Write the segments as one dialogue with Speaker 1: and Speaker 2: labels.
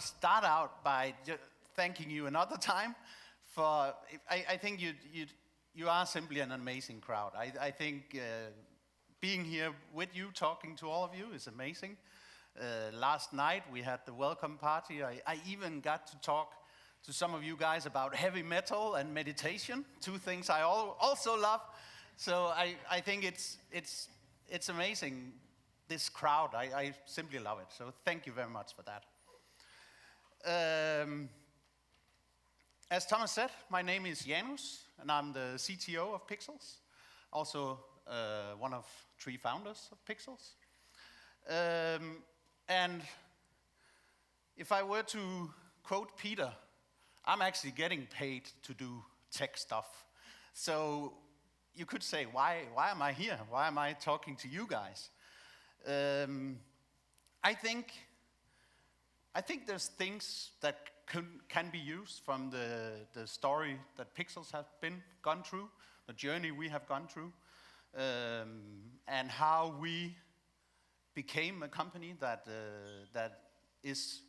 Speaker 1: start out by thanking you another time for. I think you are simply an amazing crowd. I think being here with you, talking to all of you, is amazing. Last night we had the welcome party. I even got to talk to some of you guys about heavy metal and meditation, two things I also love. So I think it's amazing, this crowd. I simply love it. So thank you very much for that. As Thomas said, my name is Janus, and I'm the CTO of Pixelz, also one of 3 founders of Pixelz. And if I were to quote Peter, I'm actually getting paid to do tech stuff. So you could say, why am I here? Why am I talking to you guys? I think there's things that can be used from the story that Pixelz have gone through, the journey we have gone through, and how we became a company that is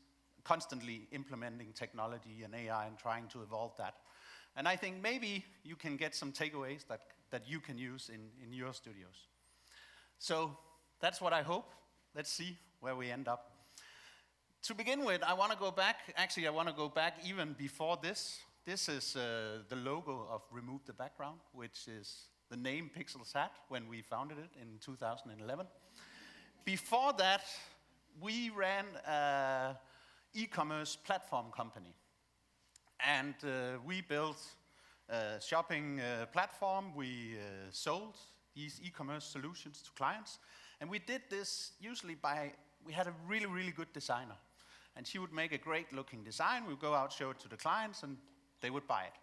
Speaker 1: constantly implementing technology and AI and trying to evolve that. And I think maybe you can get some takeaways that you can use in your studios. So that's what I hope. Let's see where we end up. To begin with, I want to go back. Actually, I want to go back even before this. This is the logo of Remove the Background, which is the name Pixelz had when we founded it in 2011. Before that, we ran an e-commerce platform company. And we built a shopping platform. We sold these e-commerce solutions to clients. And we did this usually we had a really, really good designer. And she would make a great looking design. We would go out, show it to the clients, and they would buy it.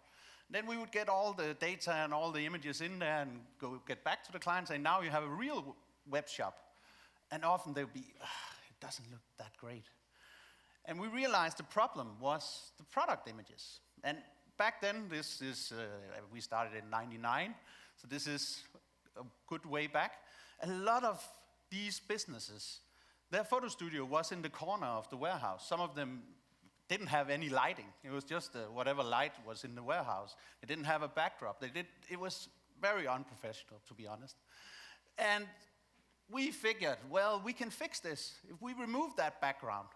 Speaker 1: Then we would get all the data and all the images in there and get back to the client and say, now you have a real web shop. And often they would be, it doesn't look that great. And we realized the problem was the product images. And back then, this is, we started in '99, so this is a good way back. A lot of these businesses, their photo studio was in the corner of the warehouse. Some of them didn't have any lighting. It was just whatever light was in the warehouse. They didn't have a backdrop. It was very unprofessional, to be honest. And we figured, well, we can fix this. If we remove that background,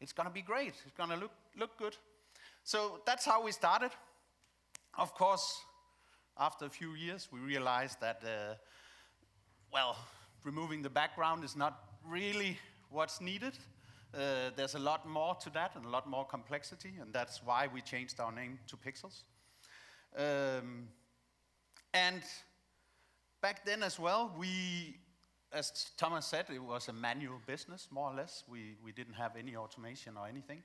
Speaker 1: it's going to be great. It's going to look good. So that's how we started. Of course, after a few years, we realized that, removing the background is not really what's needed. There's a lot more to that and a lot more complexity, and that's why we changed our name to Pixelz. And back then as well, as Thomas said, it was a manual business, more or less. We didn't have any automation or anything.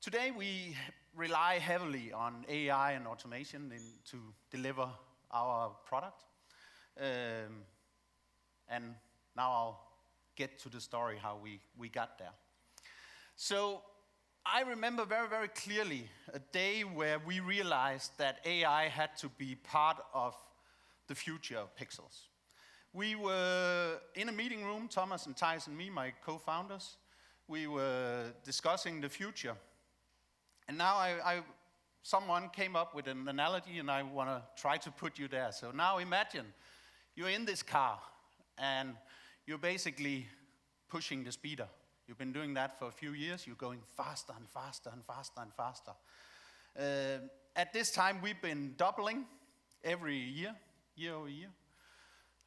Speaker 1: Today, we rely heavily on AI and automation to deliver our product. And now I'll get to the story how we got there. So I remember very, very clearly a day where we realized that AI had to be part of the future of Pixelz. We were in a meeting room, Thomas and Thijs and me, my co-founders. We were discussing the future. And now someone came up with an analogy, and I want to try to put you there. So now imagine you're in this car, and you're basically pushing the speeder. You've been doing that for a few years. You're going faster and faster and faster and faster. At this time, we've been doubling every year over year.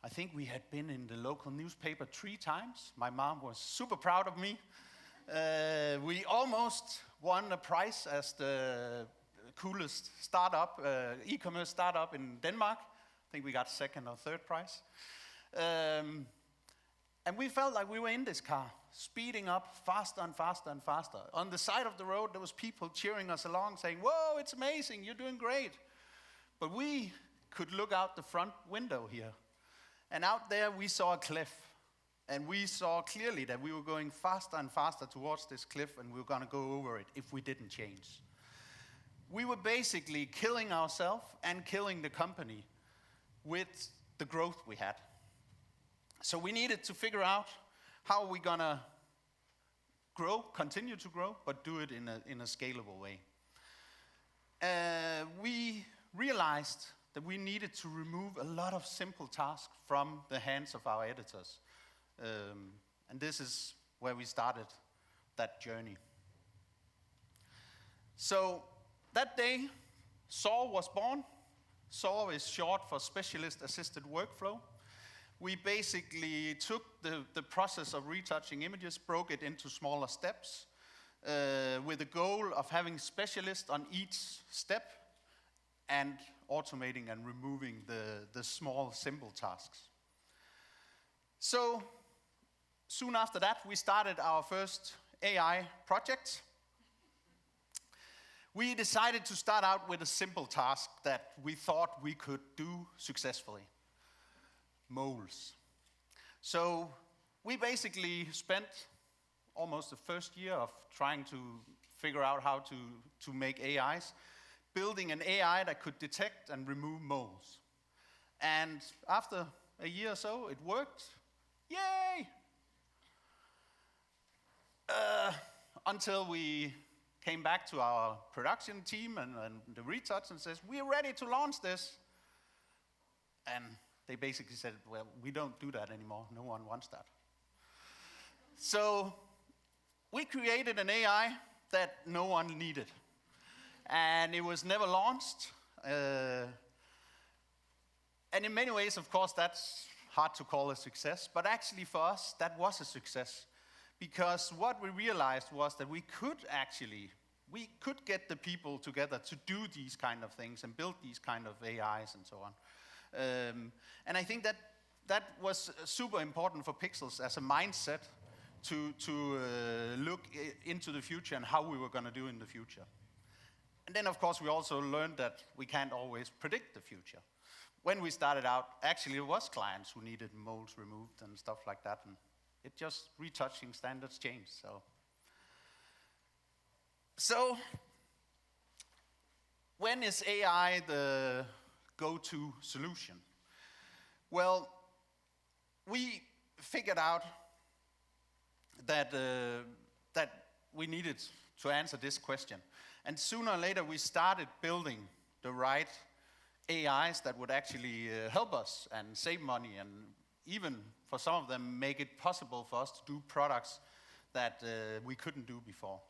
Speaker 1: I think we had been in the local newspaper 3 times. My mom was super proud of me. We almost won a prize as the coolest startup, e-commerce startup in Denmark. I think we got 2nd or 3rd prize. And we felt like we were in this car, speeding up faster and faster and faster. On the side of the road, there was people cheering us along, saying, "Whoa, it's amazing, you're doing great." But we could look out the front window here. And out there, we saw a cliff. And we saw clearly that we were going faster and faster towards this cliff, and we were going to go over it if we didn't change. We were basically killing ourselves and killing the company with the growth we had. So we needed to figure out how we're going to continue to grow, but do it in a scalable way. We realized that we needed to remove a lot of simple tasks from the hands of our editors. And this is where we started that journey. So that day, SAW was born. SAW is short for Specialist Assisted Workflow. We basically took the process of retouching images, broke it into smaller steps, with the goal of having specialists on each step and automating and removing the small, simple tasks. So soon after that, we started our first AI project. We decided to start out with a simple task that we thought we could do successfully: moles. So we basically spent almost the first year of trying to figure out how to make AIs, building an AI that could detect and remove moles. And after a year or so, it worked. Yay! Until we came back to our production team and the retouch and says, we're ready to launch this. And they basically said, well, we don't do that anymore. No one wants that. So we created an AI that no one needed. And it was never launched. And in many ways, of course, that's hard to call a success. But actually for us, that was a success. Because what we realized was that we could get the people together to do these kind of things and build these kind of AIs and so on. And I think that was super important for Pixelz as a mindset to look into the future and how we were going to do in the future. And then, of course, we also learned that we can't always predict the future. When we started out, actually, it was clients who needed moles removed and stuff like that. And it just retouching standards changed. So when is AI the go-to solution? Well, we figured out that we needed to answer this question. And sooner or later, we started building the right AIs that would actually help us and save money, and even for some of them make it possible for us to do products that we couldn't do before.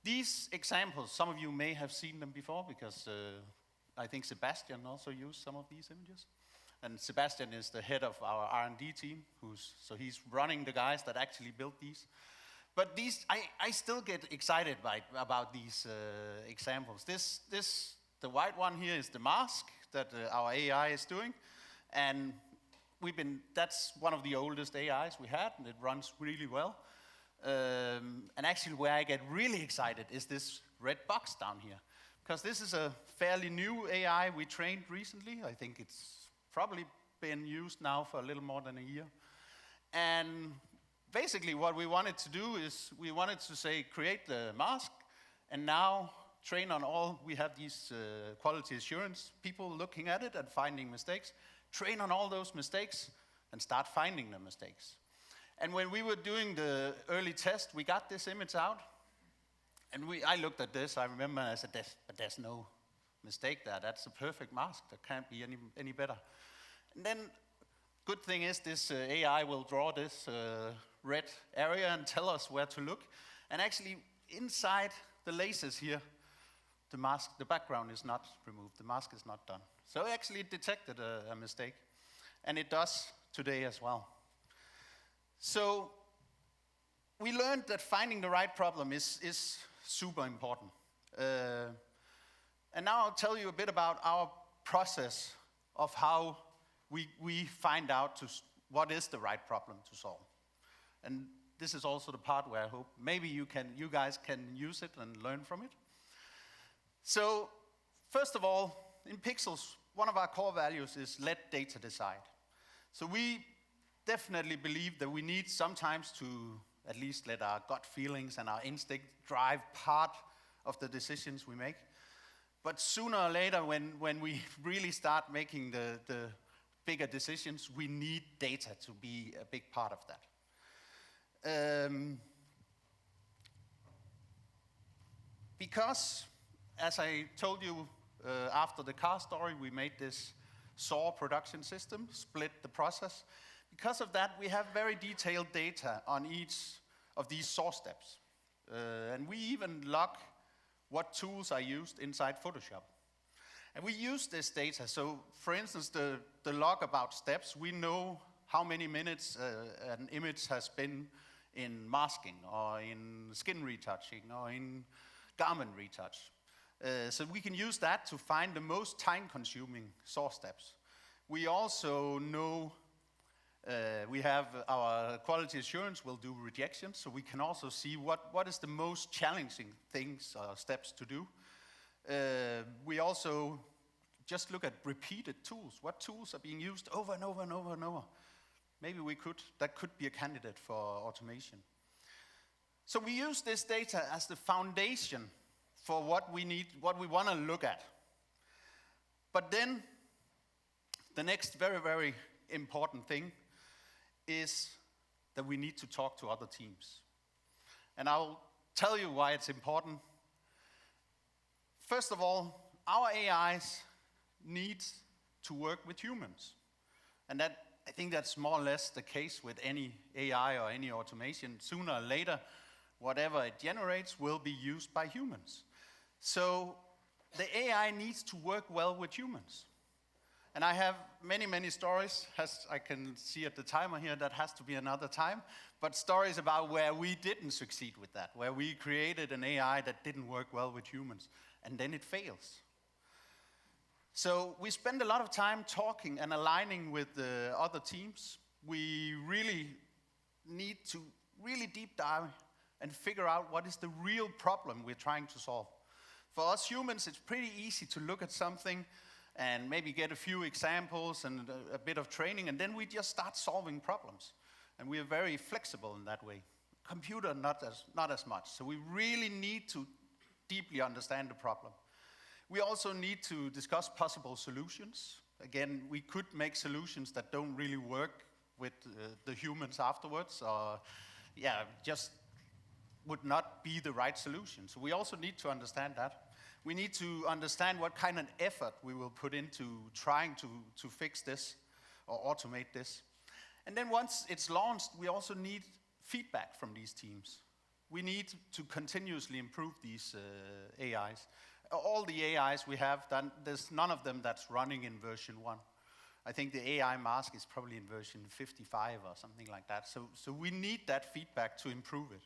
Speaker 1: These examples, some of you may have seen them before, because I think Sebastian also used some of these images. And Sebastian is the head of our R&D team, so he's running the guys that actually built these. But these, I still get excited about these examples. The white one here is the mask that our AI is doing. And that's one of the oldest AIs we had, and it runs really well. And actually where I get really excited is this red box down here. Because this is a fairly new AI we trained recently. I think it's probably been used now for a little more than a year. And basically what we wanted to do is we wanted to say, create the mask, and now train on all. We have these quality assurance people looking at it and finding mistakes. Train on all those mistakes and start finding the mistakes. And when we were doing the early test, we got this image out. And I looked at this, I remember, and I said, but there's no mistake there. That's a perfect mask. That can't be any better. And then, good thing is this AI will draw this red area and tell us where to look. And actually, inside the lasers here, the background is not removed. The mask is not done. So actually it detected a mistake. And it does today as well. So we learned that finding the right problem is super important. And now I'll tell you a bit about our process of how we find out what is the right problem to solve. And this is also the part where I hope maybe you guys can use it and learn from it. So first of all, in Pixelz, one of our core values is let data decide. So we definitely believe that we need sometimes to at least let our gut feelings and our instinct drive part of the decisions we make. But sooner or later, when we really start making the bigger decisions, we need data to be a big part of that. Because, as I told you after the car story, we made this saw production system, split the process. Because of that, we have very detailed data on each of these saw steps. And we even log what tools are used inside Photoshop. And we use this data. So, for instance, the log about steps, we know how many minutes an image has been in masking, or in skin retouching, or in garment retouch. So we can use that to find the most time-consuming saw steps. We also know, we have our quality assurance will do rejections, so we can also see what is the most challenging things or steps to do. We also just look at repeated tools. What tools are being used over and over and over and over? Maybe that could be a candidate for automation. So we use this data as the foundation for what we need, what we want to look at. But then, the next very, very important thing is that we need to talk to other teams. And I'll tell you why it's important. First of all, our AIs need to work with humans. And I think that's more or less the case with any AI or any automation. Sooner or later, whatever it generates will be used by humans. So the AI needs to work well with humans. And I have many, many stories, as I can see at the timer here, that has to be another time, but stories about where we didn't succeed with that, where we created an AI that didn't work well with humans, and then it fails. So we spend a lot of time talking and aligning with the other teams. We really need to really deep dive and figure out what is the real problem we're trying to solve. For us humans, it's pretty easy to look at something and maybe get a few examples and a bit of training, and then we just start solving problems. And we are very flexible in that way. Computer, not as much. So we really need to deeply understand the problem. We also need to discuss possible solutions. Again, we could make solutions that don't really work with the humans afterwards, or just would not be the right solution. So we also need to understand that. We need to understand what kind of effort we will put into trying to fix this or automate this. And then once it's launched, we also need feedback from these teams. We need to continuously improve these AIs. All the AIs we have done, there's none of them that's running in version 1. I think the AI mask is probably in version 55 or something like that. So we need that feedback to improve it.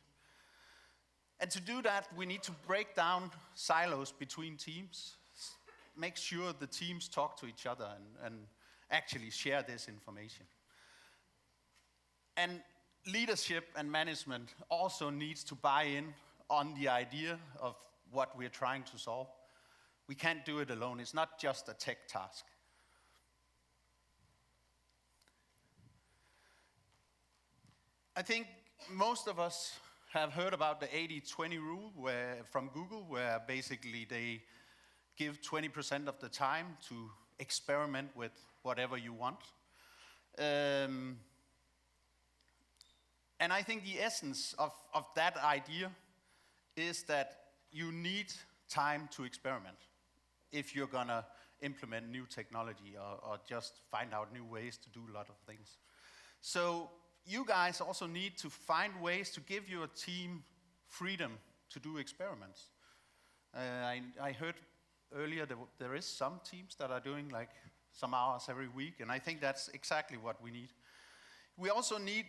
Speaker 1: And to do that, we need to break down silos between teams, make sure the teams talk to each other and actually share this information. And leadership and management also needs to buy in on the idea of what we're trying to solve. We can't do it alone. It's not just a tech task. I think most of us have heard about the 80-20 rule from Google, where basically they give 20% of the time to experiment with whatever you want. And I think the essence of that idea is that you need time to experiment if you're going to implement new technology or just find out new ways to do a lot of things. So you guys also need to find ways to give your team freedom to do experiments. I heard earlier that there is some teams that are doing like some hours every week, and I think that's exactly what we need. We also need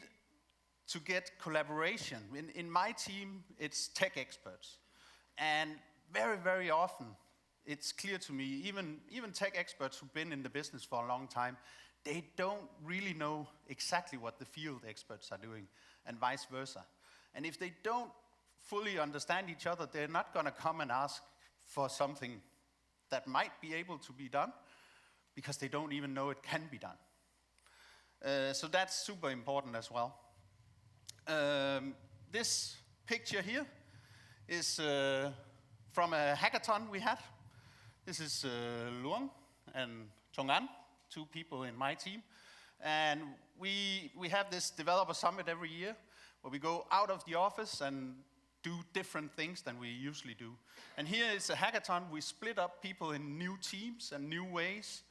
Speaker 1: to get collaboration. In my team, it's tech experts. And very, very often, it's clear to me, even tech experts who've been in the business for a long time, they don't really know exactly what the field experts are doing, and vice versa. And if they don't fully understand each other, they're not going to come and ask for something that might be able to be done, because they don't even know it can be done. So that's super important as well. This picture here is from a hackathon we had. This is Luong and Chongan, 2 people in my team. And we have this developer summit every year where we go out of the office and do different things than we usually do. And here is a hackathon. We split up people in new teams and new ways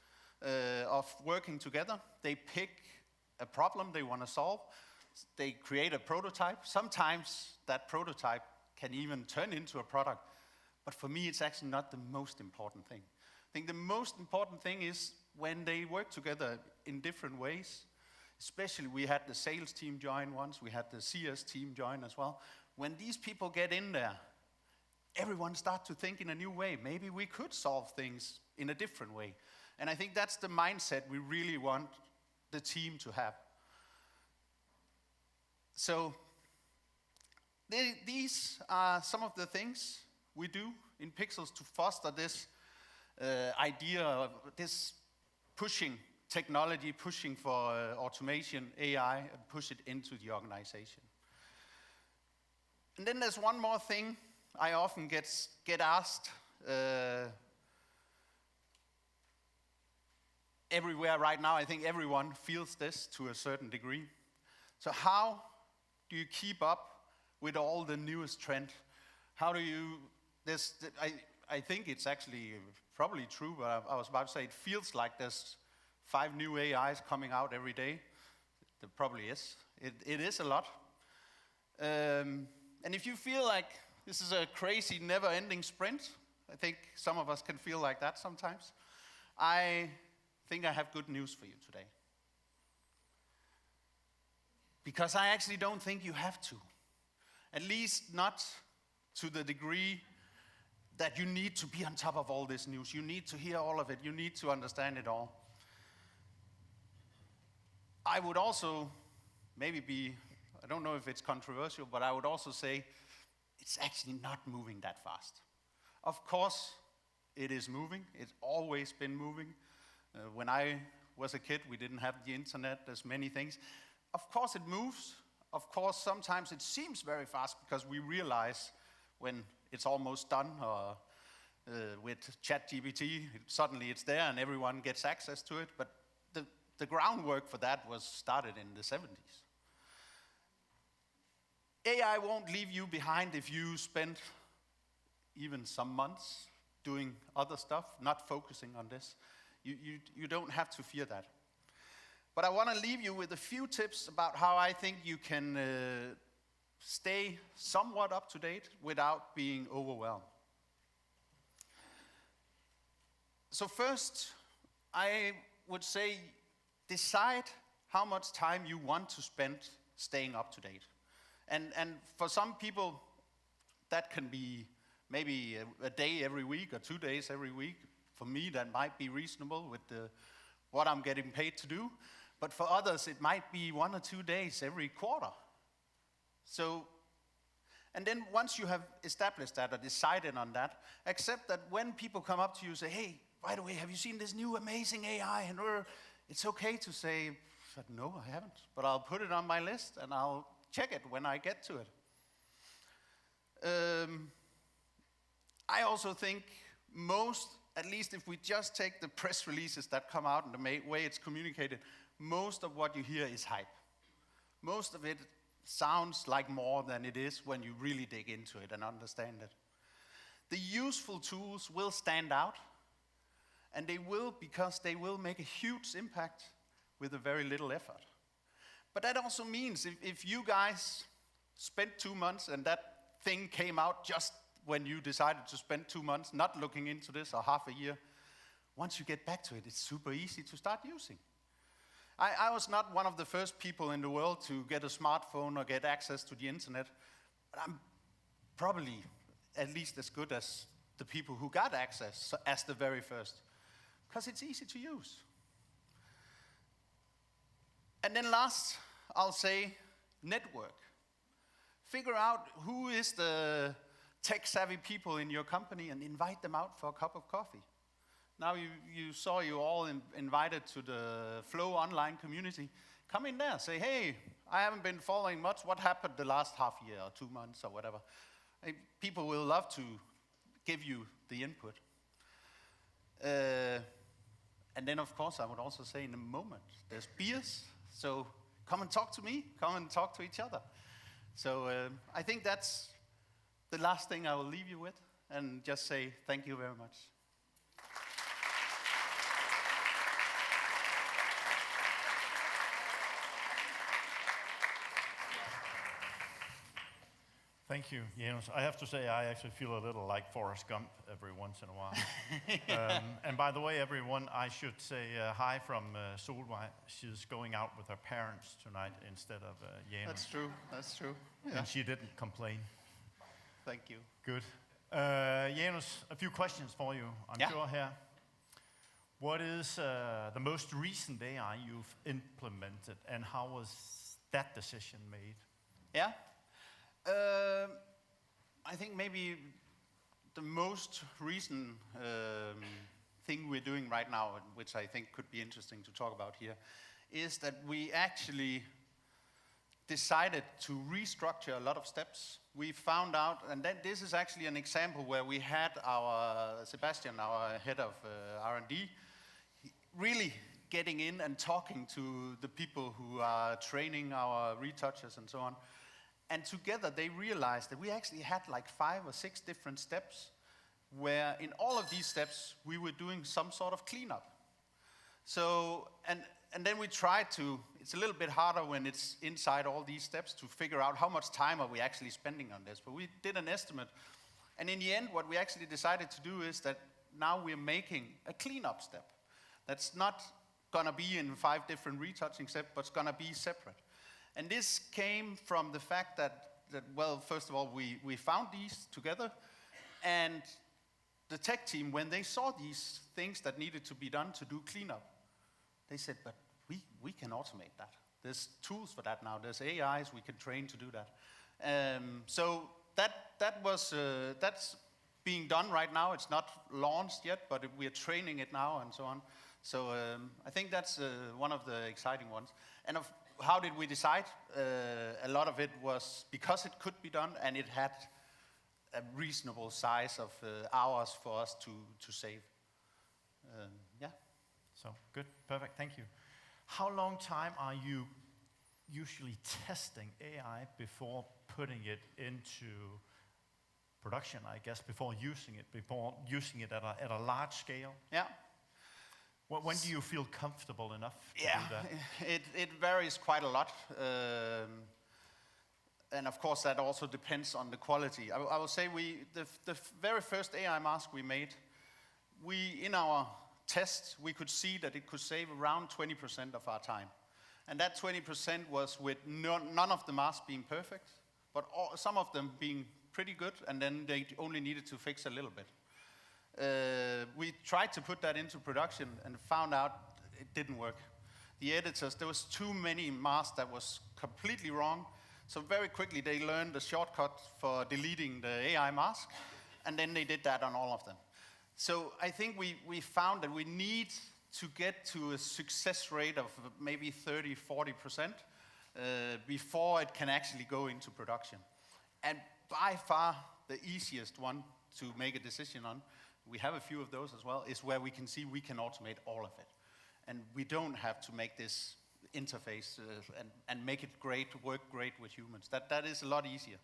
Speaker 1: of working together. They pick a problem they want to solve. They create a prototype. Sometimes that prototype can even turn into a product. But for me, it's actually not the most important thing. I think the most important thing is when they work together in different ways. Especially we had the sales team join once. We had the CS team join as well. When these people get in there, everyone starts to think in a new way. Maybe we could solve things in a different way. And I think that's the mindset we really want the team to have. So these are some of the things we do in Pixelz to foster this idea of this pushing technology, pushing for automation, AI, and push it into the organization. And then there's one more thing I often get asked everywhere right now. I think everyone feels this to a certain degree. So how do you keep up with all the newest trend? How do you, I think it's actually probably true, but I was about to say it feels like there's 5 new AIs coming out every day. There probably is. It is a lot. And if you feel like this is a crazy, never-ending sprint, I think some of us can feel like that sometimes. I think I have good news for you today. Because I actually don't think you have to. At least not to the degree that you need to be on top of all this news. You need to hear all of it. You need to understand it all. I would also maybe I don't know if it's controversial, but I would also say it's actually not moving that fast. Of course, it is moving. It's always been moving. When I was a kid, we didn't have the internet. There's many things. Of course, it moves. Of course, sometimes it seems very fast because we realize when it's almost done, or with ChatGPT, suddenly it's there and everyone gets access to it. But the groundwork for that was started in the 70s. AI won't leave you behind if you spend even some months doing other stuff, not focusing on this. You don't have to fear that. But I want to leave you with a few tips about how I think you can stay somewhat up to date without being overwhelmed. So first, I would say decide how much time you want to spend staying up to date. And for some people, that can be maybe a day every week or 2 days every week. For me, that might be reasonable with what I'm getting paid to do. But for others, it might be 1 or 2 days every quarter. So, and then once you have established that or decided on that, accept that when people come up to you and say, hey, by the way, have you seen this new amazing AI? And it's okay to say, no, I haven't. But I'll put it on my list and I'll check it when I get to it. I also think most, at least if we just take the press releases that come out and the way it's communicated, most of what you hear is hype. Most of it sounds like more than it is when you really dig into it and understand it. The useful tools will stand out, and they will because they will make a huge impact with a very little effort. But that also means if you guys spent 2 months and that thing came out just when you decided to spend 2 months not looking into this or half a year, once you get back to it, it's super easy to start using. I was not one of the first people in the world to get a smartphone or get access to the internet, but I'm probably at least as good as the people who got access as the very first, because it's easy to use. And then last, I'll say network. Figure out who is the tech-savvy people in your company and invite them out for a cup of coffee. Now you saw you all invited to the Flow online community. Come in there, say, hey, I haven't been following much. What happened the last half year or 2 months or whatever? People will love to give you the input. And then, of course, I would also say in a moment, there's beers. So come and talk to me. Come and talk to each other. So I think that's the last thing I will leave you with, and just say thank you very much.
Speaker 2: Thank you, Janus. I have to say, I actually feel a little like Forrest Gump every once in a while. And by the way, everyone, I should say hi from Solvej. She's going out with her parents tonight instead of Janus.
Speaker 1: That's true, that's true. Yeah.
Speaker 2: And she didn't complain.
Speaker 1: Thank you.
Speaker 2: Good. Janus, a few questions for you, I'm sure here. What is the most recent AI you've implemented, and how was that decision made?
Speaker 1: Yeah. I think maybe the most recent thing we're doing right now, which I think could be interesting to talk about here, is that we actually decided to restructure a lot of steps. We found out, and then this is actually an example where we had our Sebastian, our head of R&D, really getting in and talking to the people who are training our retouchers and so on. And together they realized that we actually had like 5 or 6 different steps, where in all of these steps we were doing some sort of cleanup. So, and then we tried to, it's a little bit harder when it's inside all these steps to figure out how much time are we actually spending on this. But we did an estimate. And in the end, what we actually decided to do is that now we're making a cleanup step. That's not gonna be in 5 different retouching steps, but it's gonna be separate. And this came from the fact that well, first of all, we found these together, and the tech team, when they saw these things that needed to be done to do cleanup, they said, but we can automate that. There's tools for that now. There's AIs we can train to do that. So that's being done right now. It's not launched yet, but we're training it now and so on. So I think that's one of the exciting ones. And how did we decide? A lot of it was because it could be done, and it had a reasonable size of hours for us to save. Yeah.
Speaker 2: So good, perfect, thank you. How long time are you usually testing AI before putting it into production, I guess, before using it at a large scale?
Speaker 1: Yeah.
Speaker 2: When do you feel comfortable enough to do that?
Speaker 1: It varies quite a lot. And of course, that also depends on the quality. I will say the very first AI mask we made, in our tests, we could see that it could save around 20% of our time. And that 20% was with none of the masks being perfect, but some of them being pretty good, and then they only needed to fix a little bit. We tried to put that into production and found out it didn't work. The editors, there was too many masks that was completely wrong. So very quickly they learned the shortcut for deleting the AI mask, and then they did that on all of them. So I think we found that we need to get to a success rate of maybe 30-40% before it can actually go into production. And by far the easiest one to make a decision on, we have a few of those as well, is where we can see we can automate all of it. And we don't have to make this interface and make it work great with humans. That is a lot easier.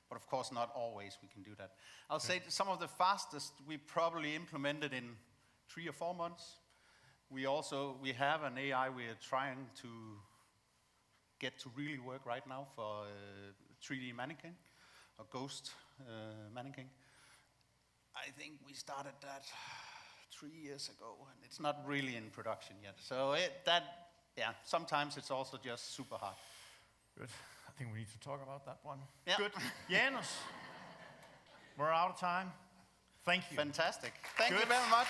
Speaker 1: But of course, not always we can do that. I'll say some of the fastest we probably implemented in 3 or 4 months. We have an AI we're trying to get to really work right now for 3D mannequin, or ghost mannequin. I think we started that 3 years ago, and it's not really in production yet. So sometimes it's also just super hard.
Speaker 2: Good. I think we need to talk about that one.
Speaker 1: Yeah.
Speaker 2: Good. Janus, we're out of time. Thank you.
Speaker 1: Fantastic. Thank you very much.